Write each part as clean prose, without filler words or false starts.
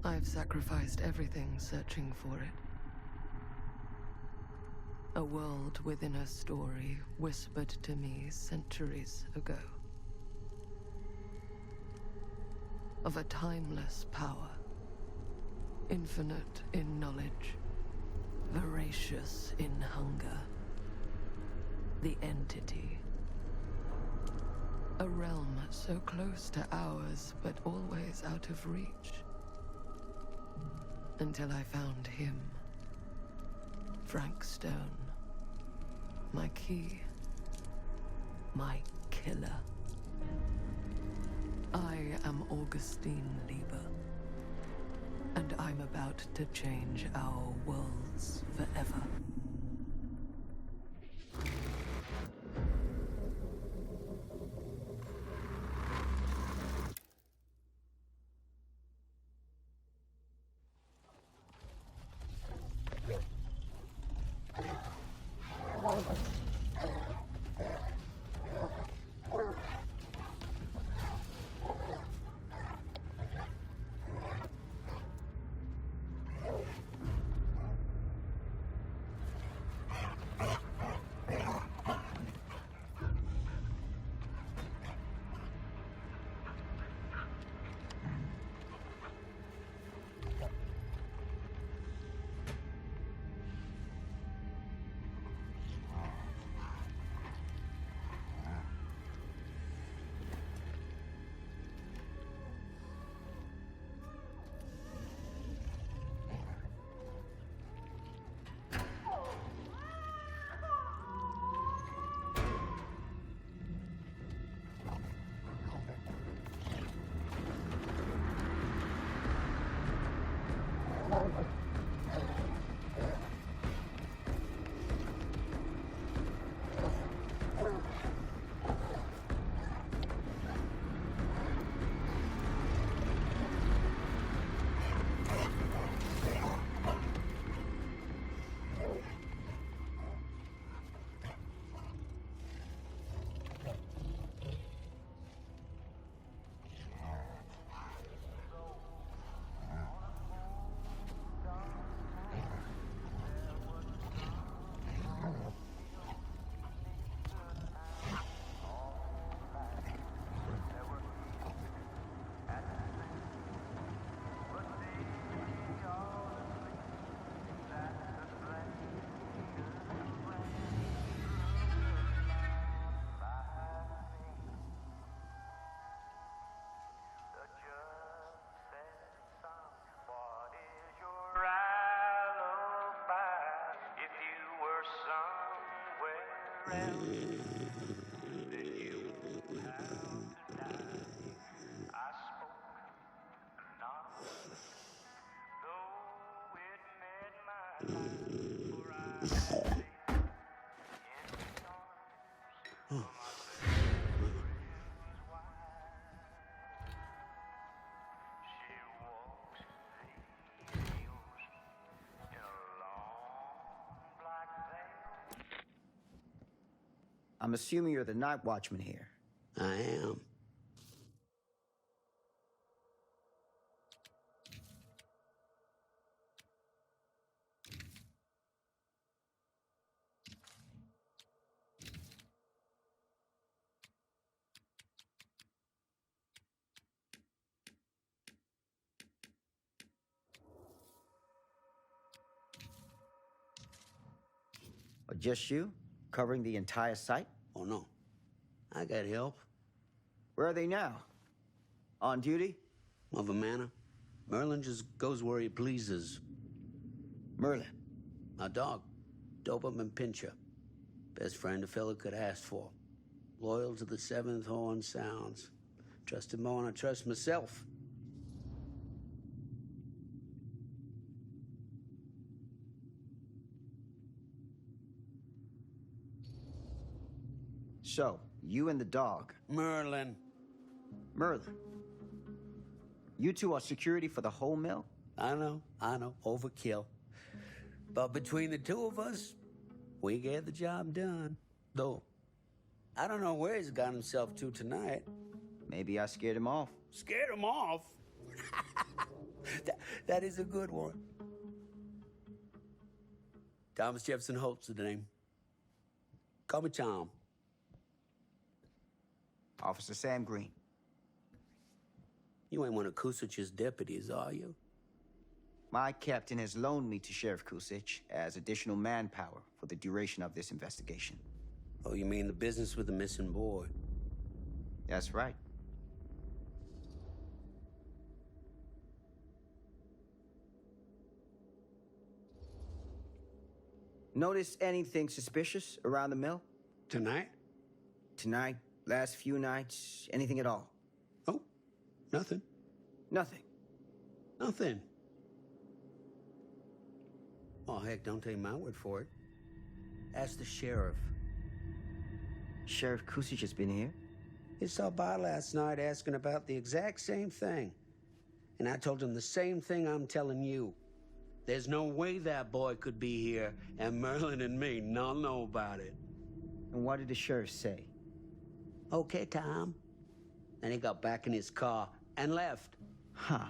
I've sacrificed everything searching for it. A world within a story whispered to me centuries ago. Of a timeless power, infinite in knowledge, voracious in hunger. The entity. A realm so close to ours, but always out of reach. Until I found him. Frank Stone. My key. My killer. I am Augustine Lieber. And I'm about to change our worlds forever. I'm assuming you're the night watchman here. I am. Or just you? Covering the entire site? Oh, no. I got help. Where are they now? On duty? Of a manner. Merlin just goes where he pleases. Merlin. My dog. Doberman Pinscher. Best friend a fella could ask for. Loyal to the seventh horn sounds. Trust him more than I trust myself. So, you and the dog. Merlin. Merlin. You two are security for the whole mill? I know. Overkill. But between the two of us, we get the job done. Though, I don't know where he's got himself to tonight. Maybe I scared him off. Scared him off? That is a good one. Thomas Jefferson Holt's the name. Call me Tom. Officer Sam Green. You ain't one of Kusich's deputies, are you? My captain has loaned me to Sheriff Kusich as additional manpower for the duration of this investigation. Oh, you mean the business with the missing boy? That's right. Notice anything suspicious around the mill? Tonight? Tonight, last few nights, anything at all? Oh, nothing. Nothing. Nothing. Oh, heck, don't take my word for it. Ask the sheriff. Sheriff Kusich has been here? He saw by last night asking about the exact same thing. And I told him the same thing I'm telling you. There's no way that boy could be here, and Merlin and me not know about it. And what did the sheriff say? Okay, Tom. Then he got back in his car and left. Huh.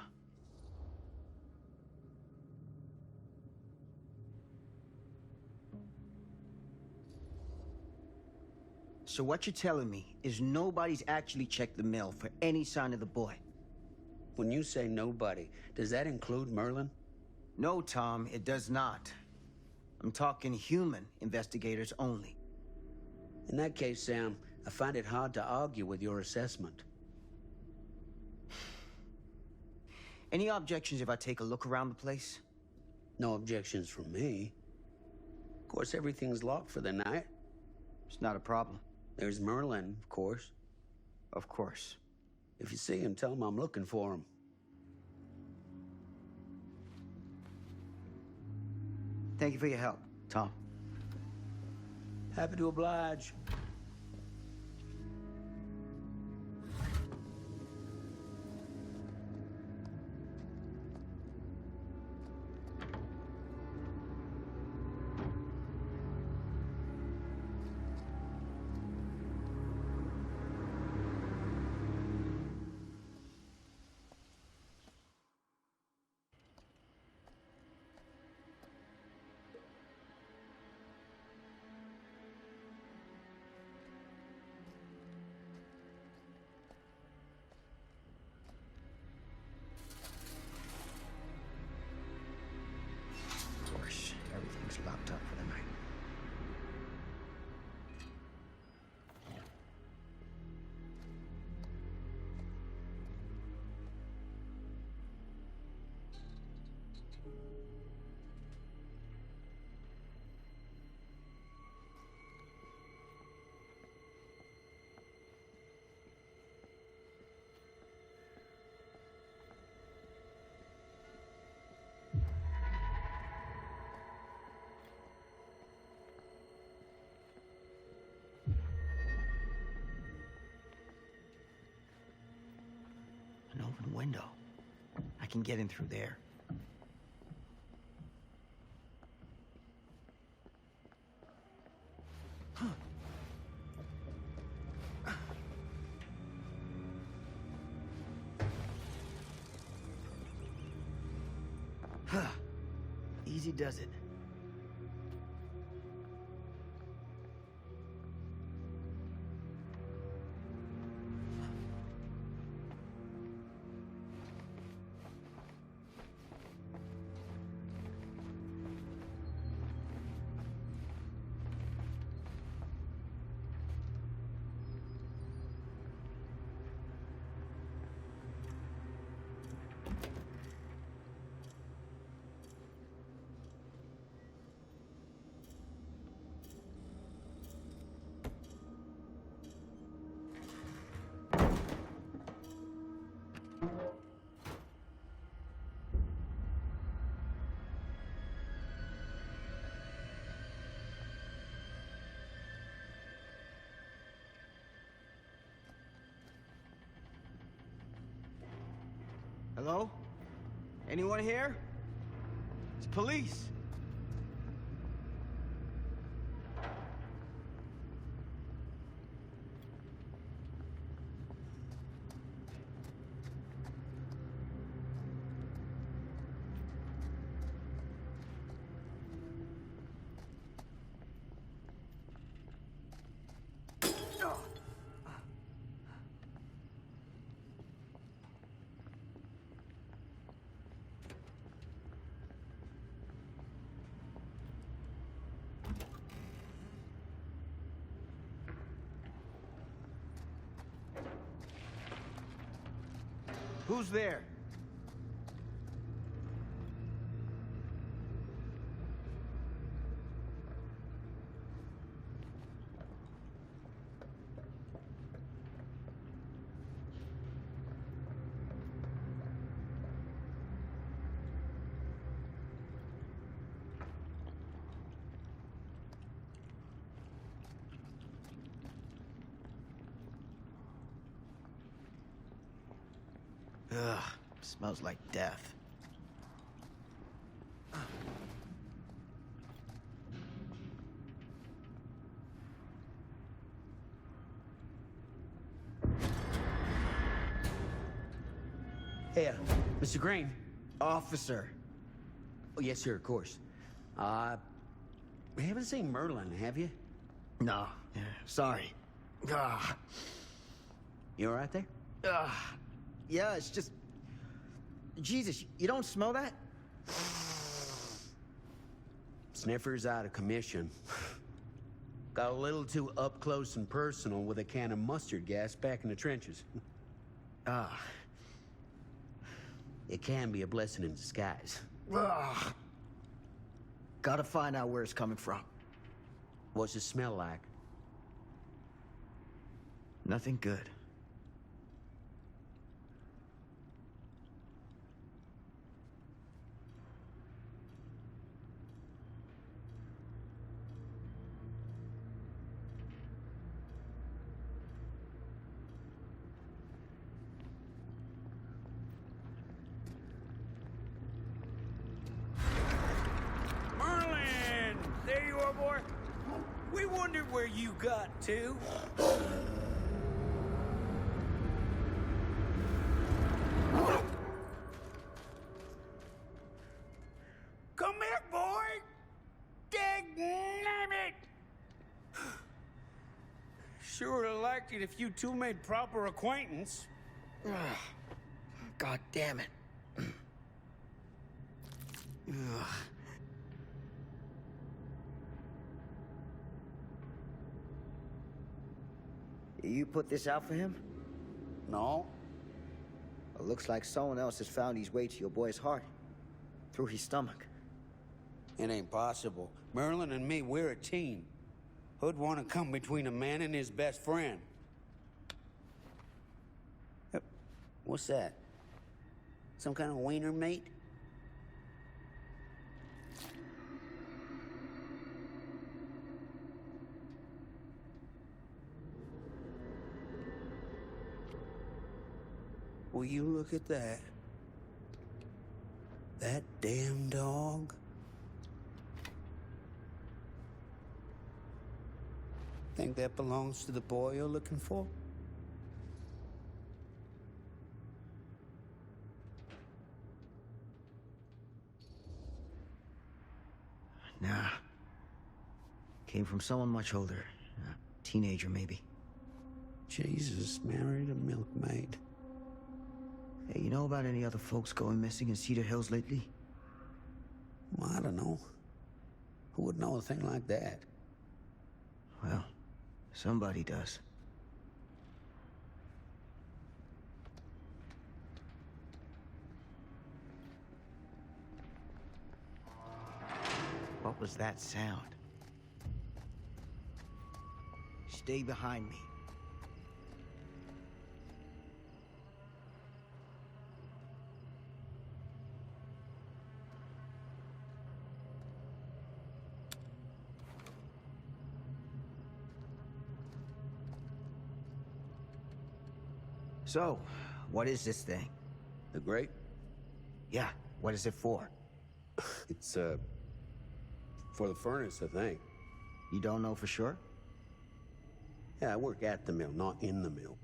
So what you're telling me is nobody's actually checked the mill for any sign of the boy? When you say nobody, does that include Merlin? No, Tom, it does not. I'm talking human investigators only. In that case, Sam, I find it hard to argue with your assessment. Any objections if I take a look around the place? No objections from me. Of course, everything's locked for the night. It's not a problem. There's Merlin, of course. Of course. If you see him, tell him I'm looking for him. Thank you for your help, Tom. Happy to oblige. Of course, everything's locked up for the night. An open window. I can get in through there. Huh. Easy does it. Hello? Anyone here? It's police. Who's there? Ugh, smells like death. Hey, Mr. Green. Officer. Oh, yes, sir, of course. We haven't seen Merlin, have you? No, yeah, sorry. Ah, You all right there? yeah, it's just... Jesus, you don't smell that? Sniffer's out of commission. Got a little too up close and personal with a can of mustard gas back in the trenches. Ah. It can be a blessing in disguise. Ugh. Gotta find out where it's coming from. What's it smell like? Nothing good. Merlin! There you are, boy. We wondered where you got to. Come here, boy! Dagnabbit! Sure would have liked it if you two made proper acquaintance. Ugh. God damn it. Ugh. You put this out for him? No. It looks like someone else has found his way to your boy's heart. Through his stomach. It ain't possible. Merlin and me, we're a team. Who'd want to come between a man and his best friend? What's that? Some kind of wiener meat? Will you look at that? That damn dog? Think that belongs to the boy you're looking for? Nah. Came from someone much older. A teenager, maybe. Jesus married a milkmaid. Hey, you know about any other folks going missing in Cedar Hills lately? Well, I don't know. Who would know a thing like that? Well, somebody does. What was that sound? Stay behind me. So, what is this thing? The grape? Yeah, what is it for? It's, for the furnace, I think. You don't know for sure? Yeah, I work at the mill, not in the mill.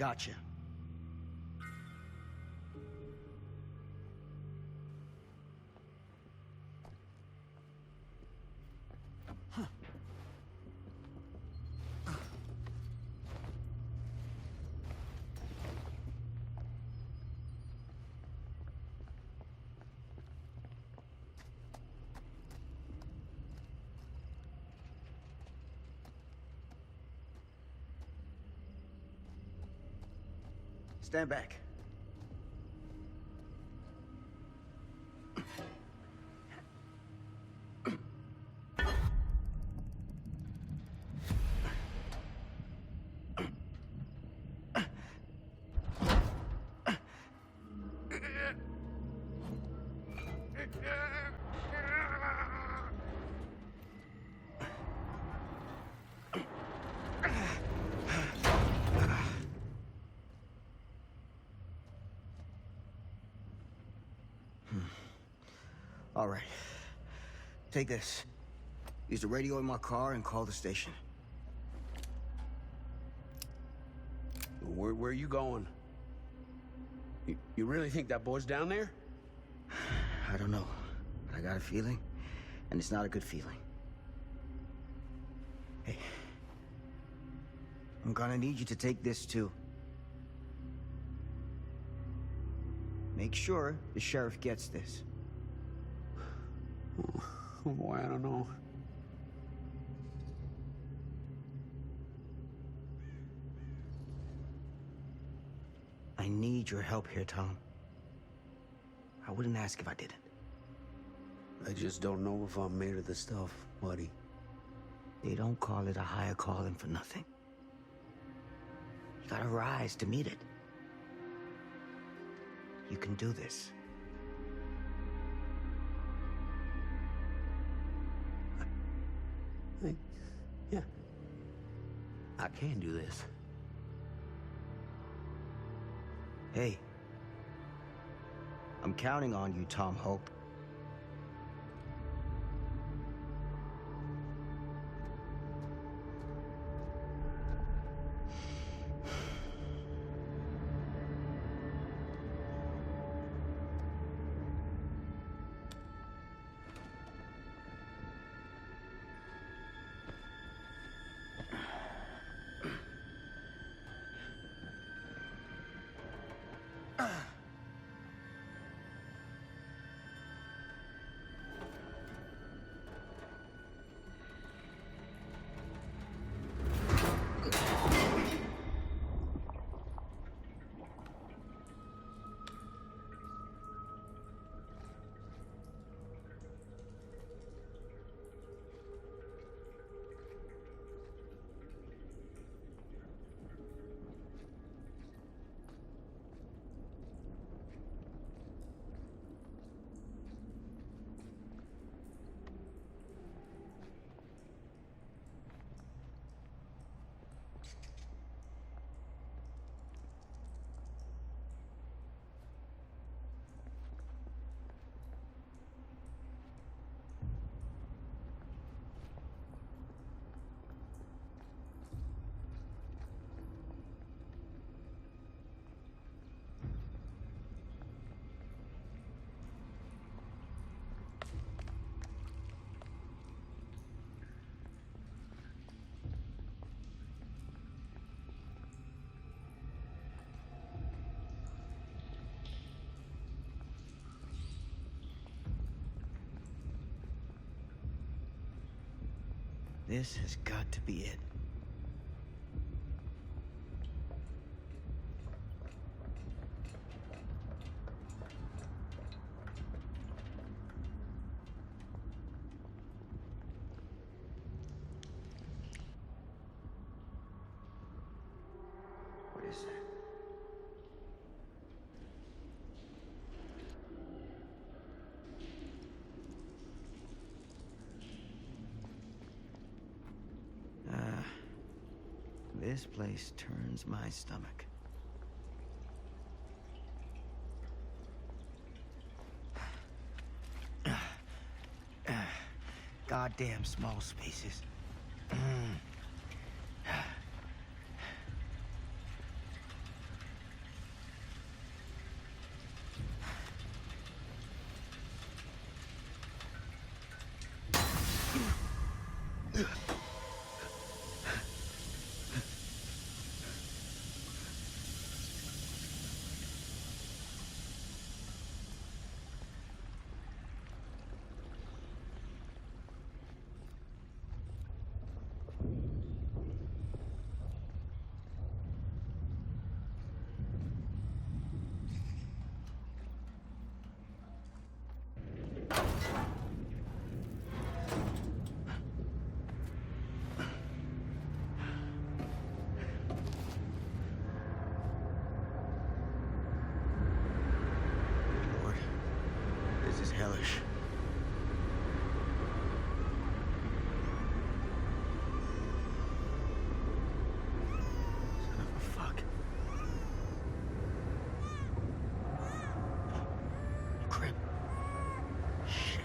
Gotcha. Stand back. All right. Take this. Use the radio in my car and call the station. Where are you going? You really think that boy's down there? I don't know. But I got a feeling, and it's not a good feeling. Hey. I'm gonna need you to take this too. Make sure the sheriff gets this. Oh boy, I don't know. I need your help here, Tom. I wouldn't ask if I didn't. I just don't know if I'm made of this stuff, buddy. They don't call it a higher calling for nothing. You gotta rise to meet it. You can do this. Yeah. I can do this. Hey. I'm counting on you, Tom Hope. This has got to be it. What is that? This place turns my stomach. Goddamn small spaces. push. Son of a fuck. Crap. Shit.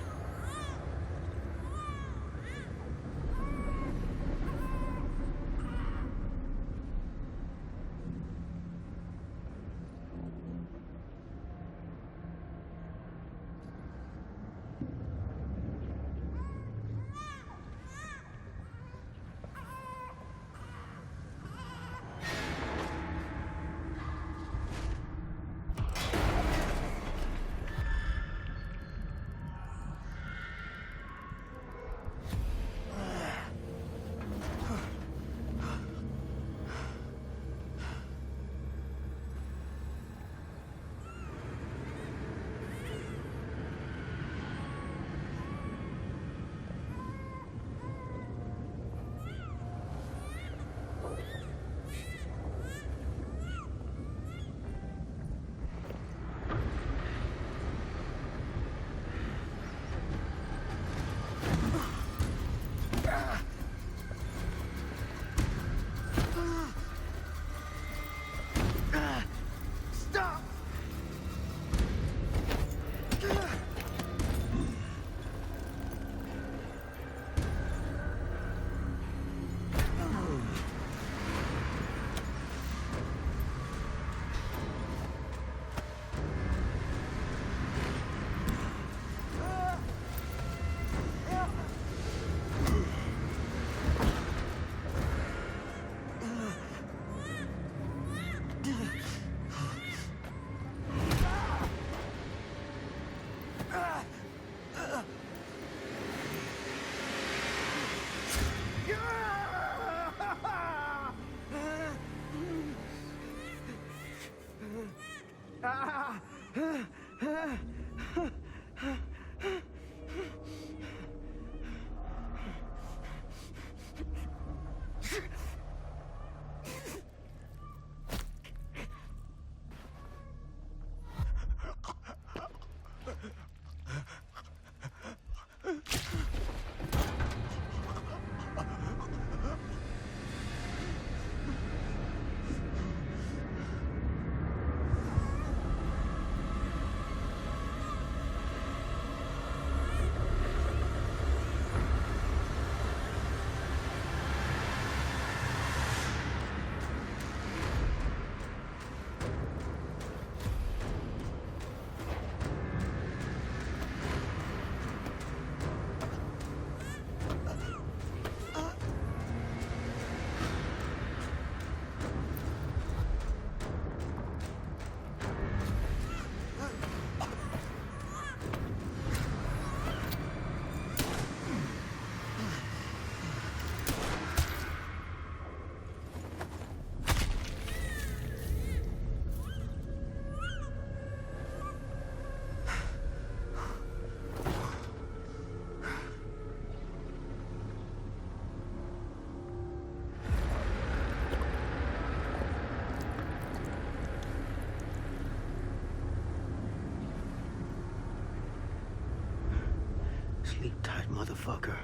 Sleep tight, motherfucker.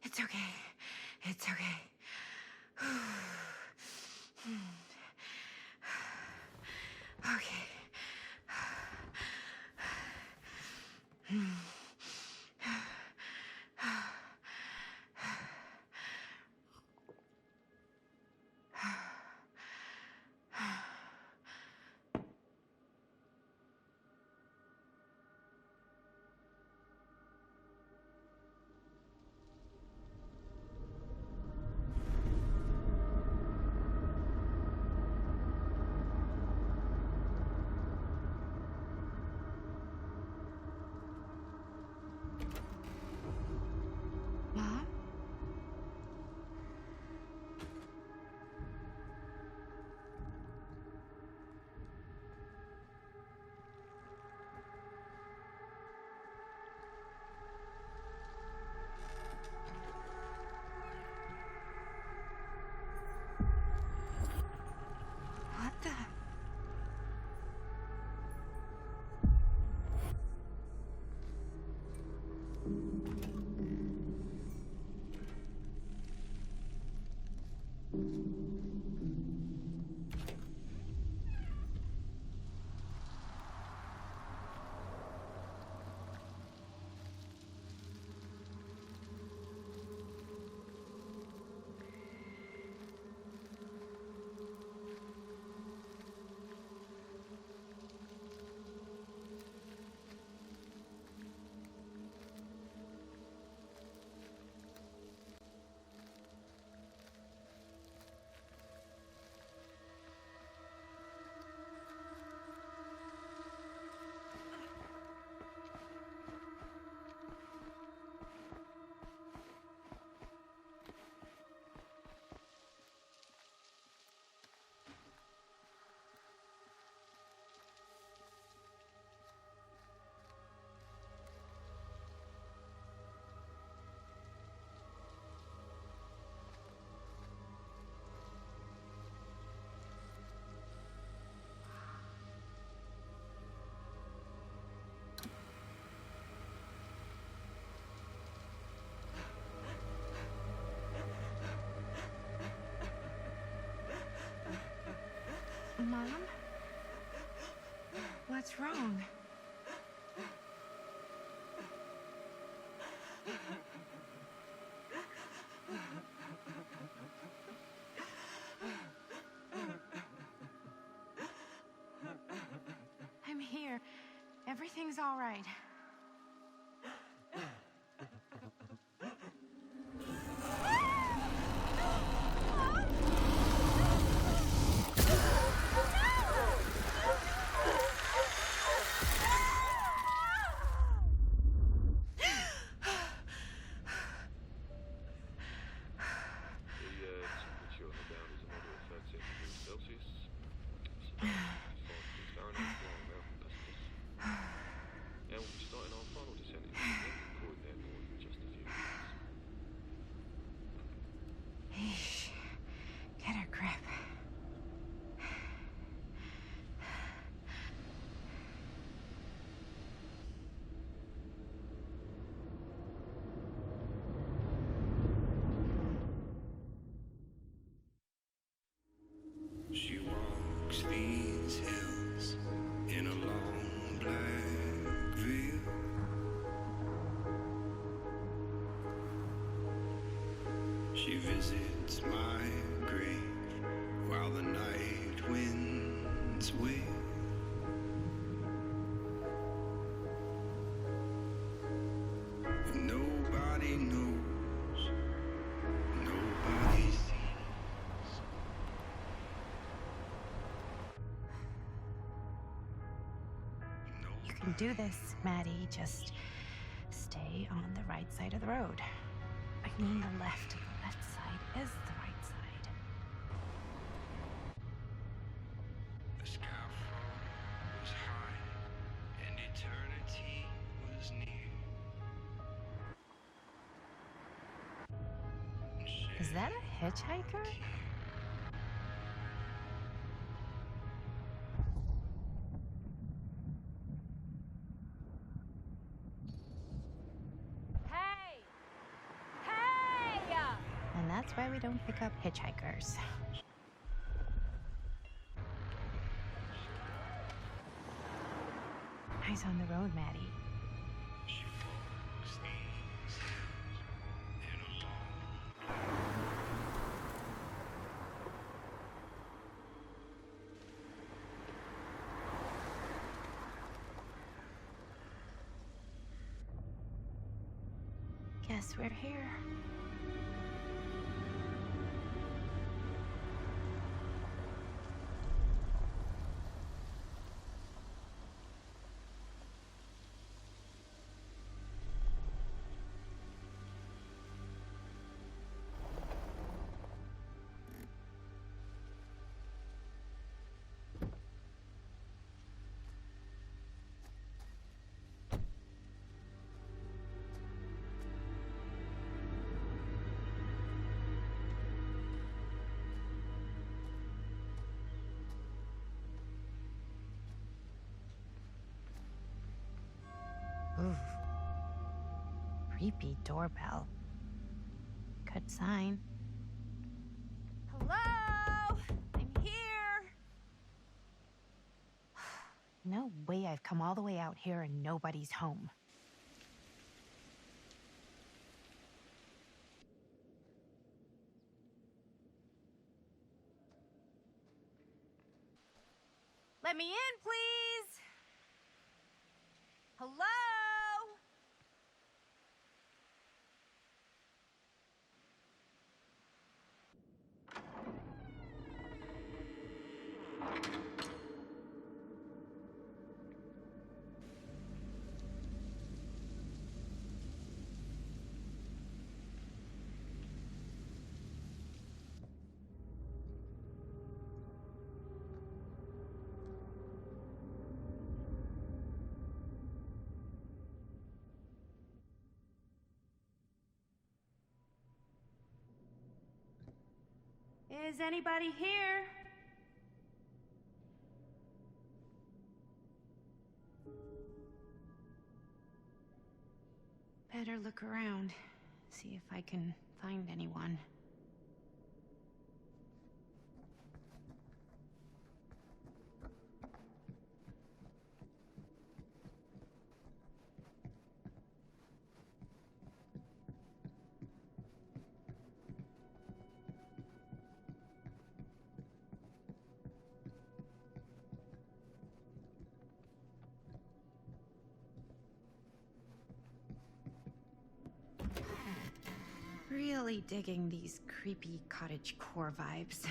It's okay. It's okay. Okay. Mom? What's wrong? I'm here. Everything's all right. Eesh. Get a grip. She walks these hills in a long black veil. She visits my grave while the night winds wail. And nobody knows, nobody sees. You can do this, Maddie. Just stay on the right side of the road. I mean the left. The left side is the right side. The skyfall was high and eternity was near. Is that a hitchhiker? Hey! Hey! And that's why we don't pick up hitchhikers. Eyes on the road, Maddie. She walks these hills in a long Guess we're here. Ooh. Creepy doorbell. Good sign. Hello? No way I've come all the way out here and nobody's home. Let me in, please! Hello? Is anybody here? Better look around, see if I can find anyone. Really digging these creepy cottagecore vibes.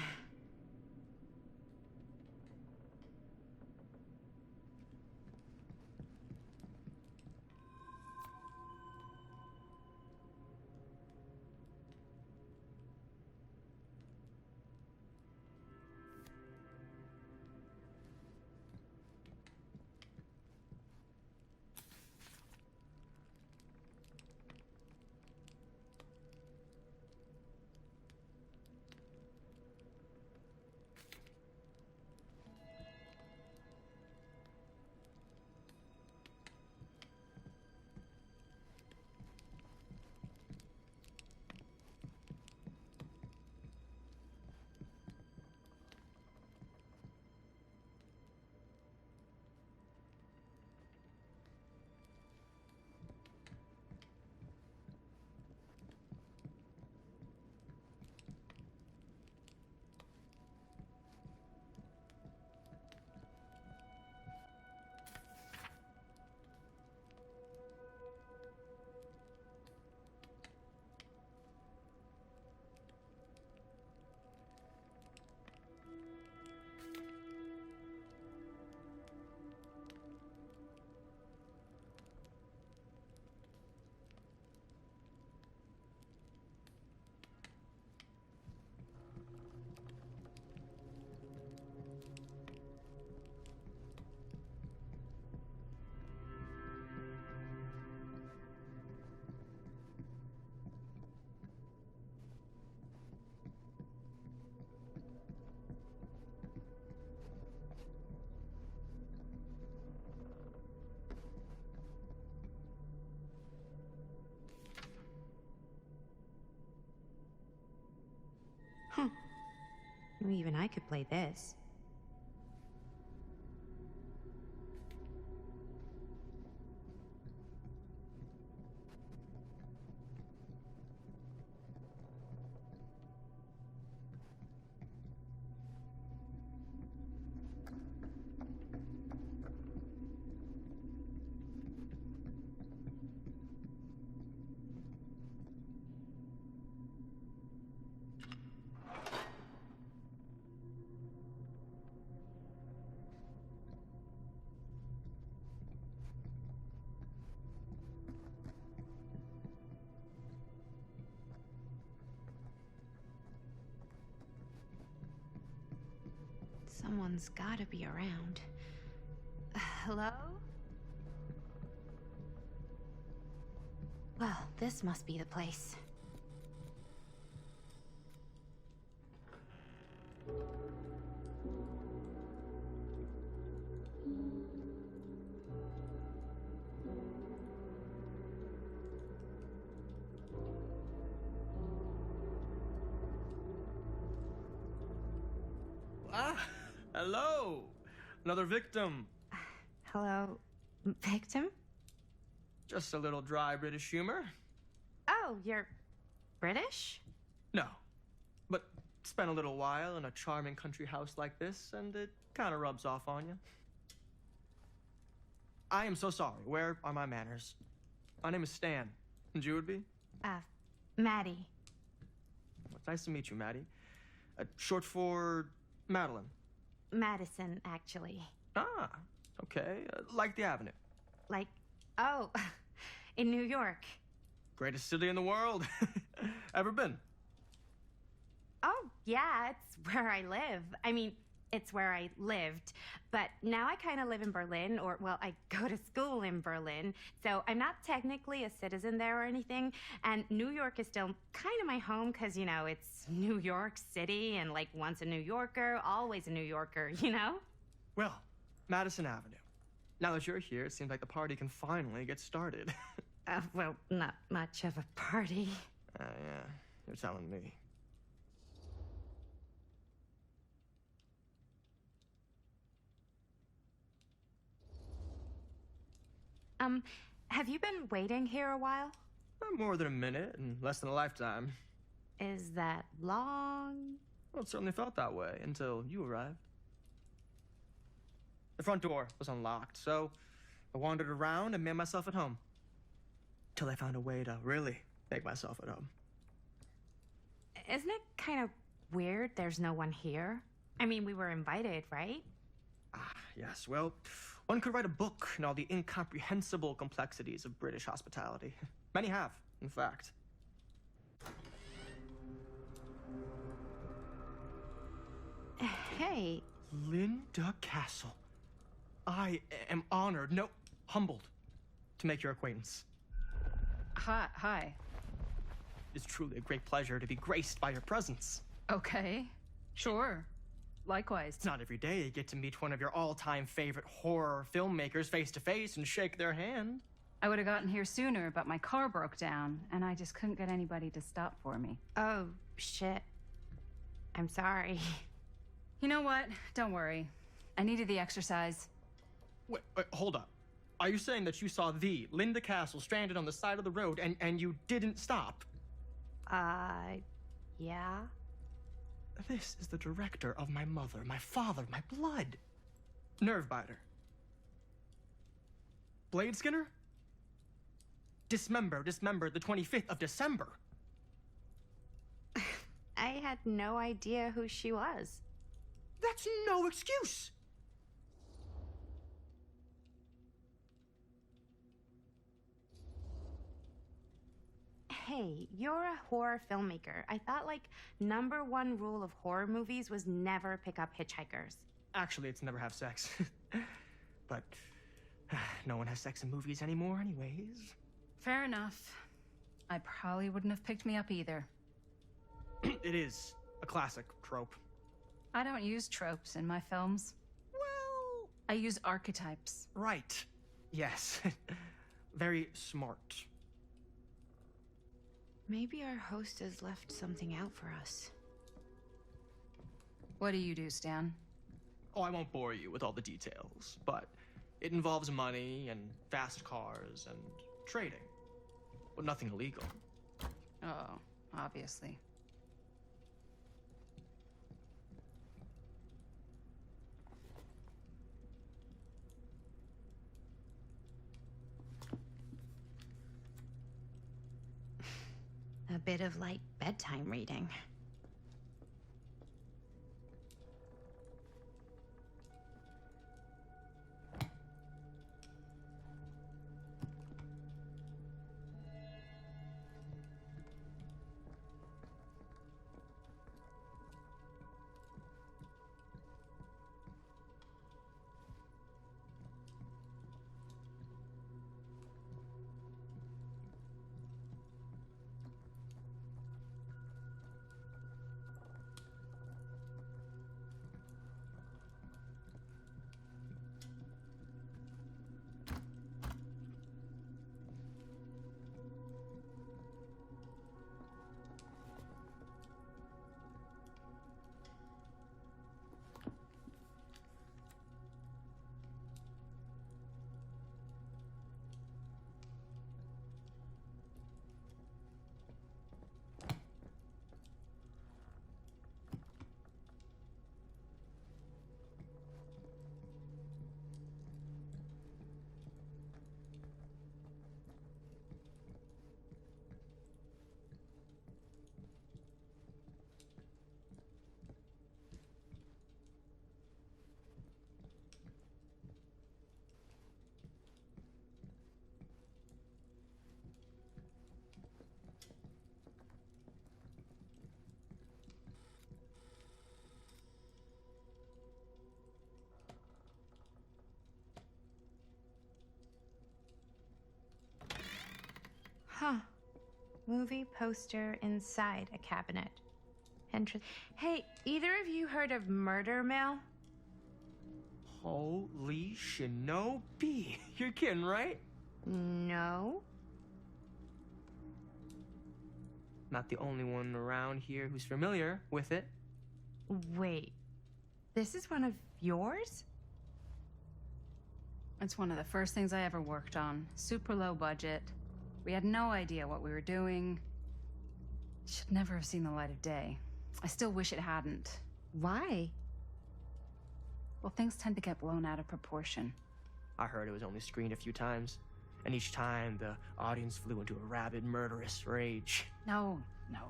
Huh. Even I could play this. Someone's gotta be around. Hello? Well, this must be the place. Ah, hello! Another victim. Hello, victim? Just a little dry British humor. Oh, you're British? No, but spent a little while in a charming country house like this, and it kind of rubs off on you. I am so sorry. Where are my manners? My name is Stan. And you would be? Maddie. Well, it's nice to meet you, Maddie. Short for Madeline. Madison, actually. Ah, okay. Like the Avenue. Like, oh, in New York. Greatest city in the world. Ever been? Oh, yeah, it's where I live. I mean, it's where I lived. But now I kind of live in Berlin, or, well, I go to school in Berlin. So I'm not technically a citizen there or anything. And New York is still kind of my home because, you know, it's New York City, and like once a New Yorker, always a New Yorker, you know? Well, Madison Avenue. Now that you're here, it seems like the party can finally get started. Well, not much of a party. Yeah, you're telling me. Have you been waiting here a while? More than a minute and less than a lifetime. Is that long? Well, it certainly felt that way until you arrived. The front door was unlocked, so I wandered around and made myself at home. Till I found a way to really make myself at home. Isn't it kind of weird there's no one here? I mean, we were invited, right? Ah, yes. Well, one could write a book on all the incomprehensible complexities of British hospitality. Many have, in fact. Hey. Linda Castle. I am honored, no, humbled, to make your acquaintance. Hi. It's truly a great pleasure to be graced by your presence. Okay. Sure. Likewise. It's not every day you get to meet one of your all-time favorite horror filmmakers face to face and shake their hand. I would have gotten here sooner, but my car broke down, and I just couldn't get anybody to stop for me. Oh, shit. I'm sorry. You know what? Don't worry. I needed the exercise. Wait, hold up. Are you saying that you saw the Linda Castle stranded on the side of the road and you didn't stop? Yeah. This is the director of my mother, my father, my blood. Nerve biter. Blade Skinner? Dismembered the 25th of December. I had no idea who she was. That's no excuse. Hey, you're a horror filmmaker. I thought, like, #1 rule of horror movies was never pick up hitchhikers. Actually, it's never have sex. But no one has sex in movies anymore anyways. Fair enough. I probably wouldn't have picked me up either. It is a classic trope. I don't use tropes in my films. Well, I use archetypes. right. Yes. Very smart. Maybe our host has left something out for us. What do you do, Stan? Oh, I won't bore you with all the details, but it involves money and fast cars and trading. But nothing illegal. Oh, obviously. A bit of light bedtime reading. Movie poster inside a cabinet. Hey, either of you heard of Murder Mill? Holy shinobi. You're kidding, right? No. Not the only one around here who's familiar with it. Wait, this is one of yours? It's one of the first things I ever worked on. Super low budget. We had no idea what we were doing. Should never have seen the light of day. I still wish it hadn't. Why? Well, things tend to get blown out of proportion. I heard it was only screened a few times, and each time the audience flew into a rabid, murderous rage. No,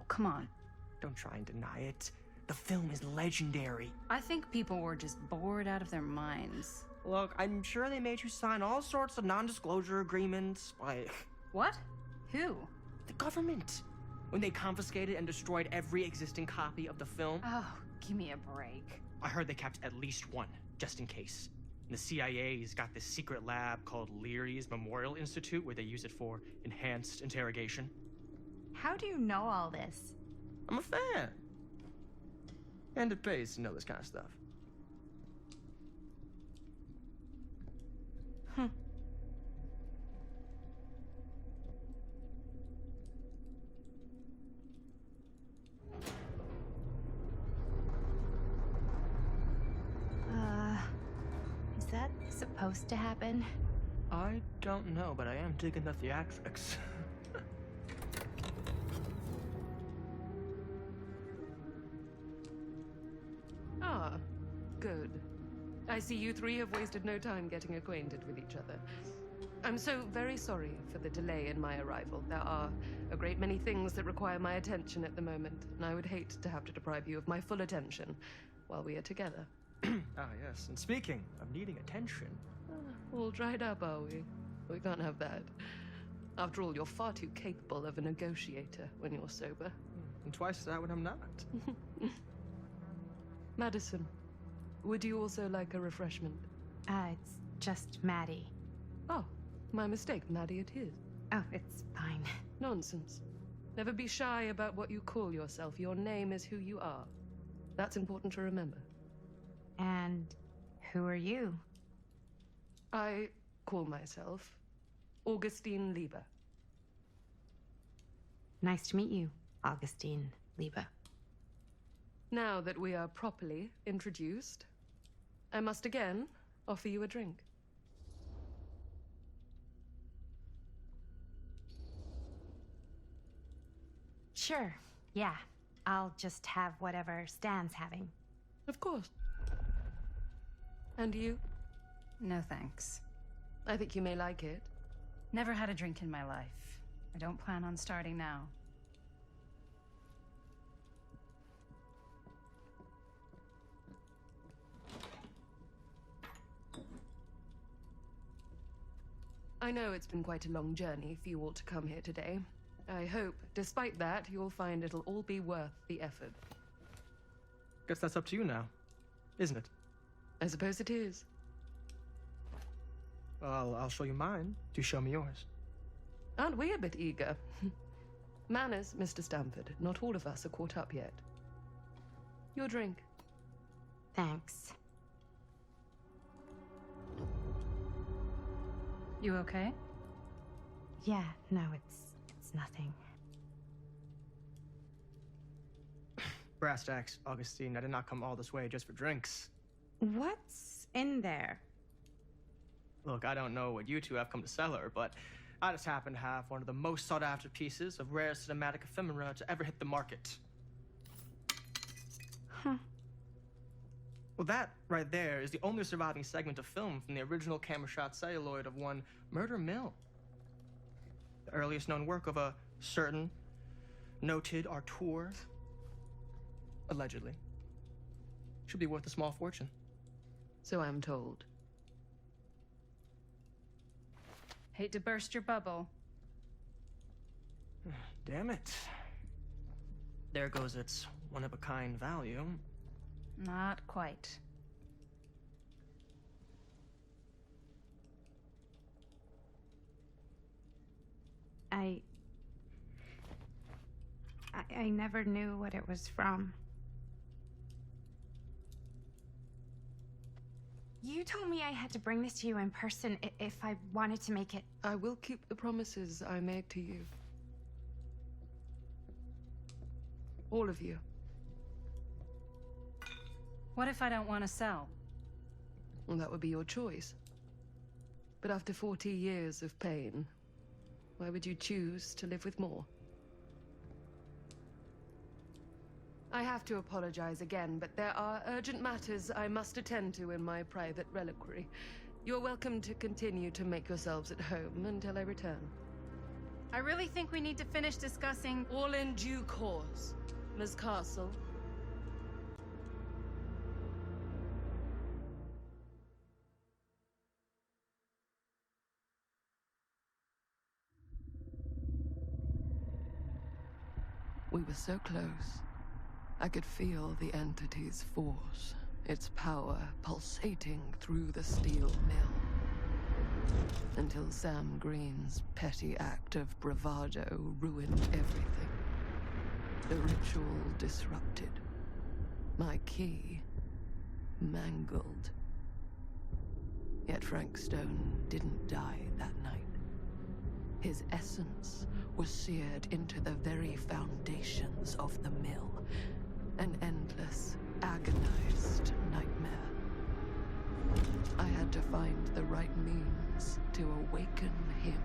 come on. Don't try and deny it. The film is legendary. I think people were just bored out of their minds. Look, I'm sure they made you sign all sorts of non-disclosure agreements, like... What? Who? The government. When they confiscated and destroyed every existing copy of the film. Oh, give me a break. I heard they kept at least one, just in case. And the CIA's got this secret lab called Leary's Memorial Institute where they use it for enhanced interrogation. How do you know all this? I'm a fan. And it pays to know this kind of stuff. Is that supposed to happen? I don't know, but I am digging the theatrics. Ah, good. I see you three have wasted no time getting acquainted with each other. I'm so very sorry for the delay in my arrival. There are a great many things that require my attention at the moment, and I would hate to have to deprive you of my full attention while we are together. Ah, yes. And speaking of needing attention... All dried up, are we? We can't have that. After all, you're far too capable of a negotiator when you're sober. And twice that when I'm not. Madison, would you also like a refreshment? It's just Maddie. Oh, my mistake. Maddie it is. Oh, it's fine. Nonsense. Never be shy about what you call yourself. Your name is who you are. That's important to remember. And who are you? I call myself Augustine Lieber. Nice to meet you, Augustine Lieber. Now that we are properly introduced, I must again offer you a drink. Sure, yeah. I'll just have whatever Stan's having. Of course. And you? No thanks. I think you may like it. Never had a drink in my life. I don't plan on starting now. I know it's been quite a long journey for you all to come here today. I hope, despite that, you'll find it'll all be worth the effort. Guess that's up to you now, isn't it? I suppose it is. Well, I'll show you mine. Do show me yours. Aren't we a bit eager? Manners, Mr. Stamford. Not all of us are caught up yet. Your drink. Thanks. You okay? Yeah, no, it's nothing. Brass tacks, Augustine. I did not come all this way just for drinks. What's in there? Look, I don't know what you two have come to cellar, but I just happen to have one of the most sought-after pieces of rare cinematic ephemera to ever hit the market. Huh. Well, that right there is the only surviving segment of film from the original camera shot celluloid of one Murder Mill. The earliest known work of a certain noted auteur, allegedly. Should be worth a small fortune. So I'm told. Hate to burst your bubble. Damn it. There goes its one-of-a-kind value. Not quite. I never knew what it was from. You told me I had to bring this to you in person if I wanted to make it. I will keep the promises I made to you. All of you. What if I don't want to sell? Well, that would be your choice. But after 40 years of pain, why would you choose to live with more? I have to apologize again, but there are urgent matters I must attend to in my private reliquary. You're welcome to continue to make yourselves at home until I return. I really think we need to finish discussing. All in due course, Ms. Castle. We were so close. I could feel the entity's force, its power pulsating through the steel mill. Until Sam Green's petty act of bravado ruined everything. The ritual disrupted. My key mangled. Yet Frank Stone didn't die that night. His essence was seared into the very foundations of the mill. An endless, agonized nightmare. I had to find the right means to awaken him.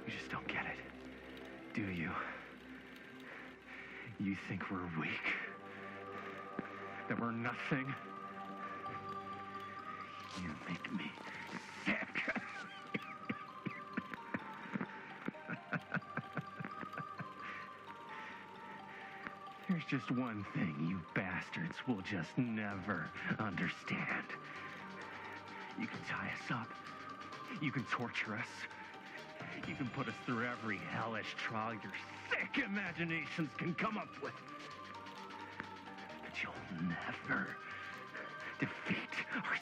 You just don't get it, do you? You think we're weak? That we're nothing? You make me sick. There's just one thing you bastards will just never understand. You can tie us up. You can torture us. You can put us through every hellish trial your sick imaginations can come up with. But you'll never defeat our